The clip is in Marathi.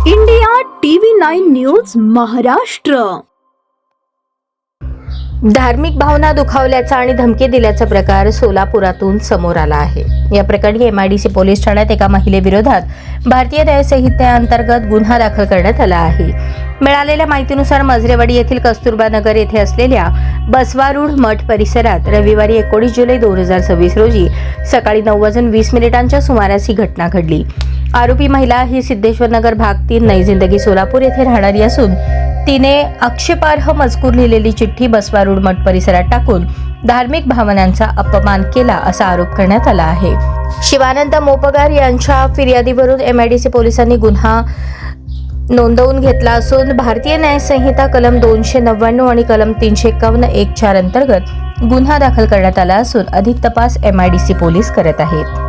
India TV 9 news Maharashtra. धार्मिक भावना दुखावल्याचा आणि धमकी दिल्याचा प्रकार सोलापुरातून समोर आला आहे. या प्रकरणी MIDC पोलीस ठाण्यात एका महिलेविरोधात भारतीय न्याय संहितेअंतर्गत गुन्हा दाखल करण्यात आला आहे. मिळालेल्या माहितीनुसार मजरेवाडी येथील कस्तुरबा नगर येथे असलेल्या बसवारूढ मठ परिसरात रविवारी 19 जुलै 2026 रोजी सकाळी 9:20 सुमारास ही घटना घडली. आरोपी महिला ही सिद्धेश्वर नगर भाग 3 नई जिंदगी सोलापूर येथे राहणारी असून तिने आक्षेपार्ह मजकूर लिहिलेली चिठ्ठी बसवारूढ मठ परिसरात टाकून धार्मिक भावनांचा अपमान केला असा आरोप करण्यात आला आहे. शिवानंद मोपगार यांच्या फिर्यादीवरून MIDC पोलिसांनी गुन्हा नोंदवून घेतला असून भारतीय न्याय संहिता कलम 299 आणि कलम 351(1)(4) अंतर्गत गुन्हा दाखल करण्यात आला असून अधिक तपास MIDC पोलीस करत आहेत.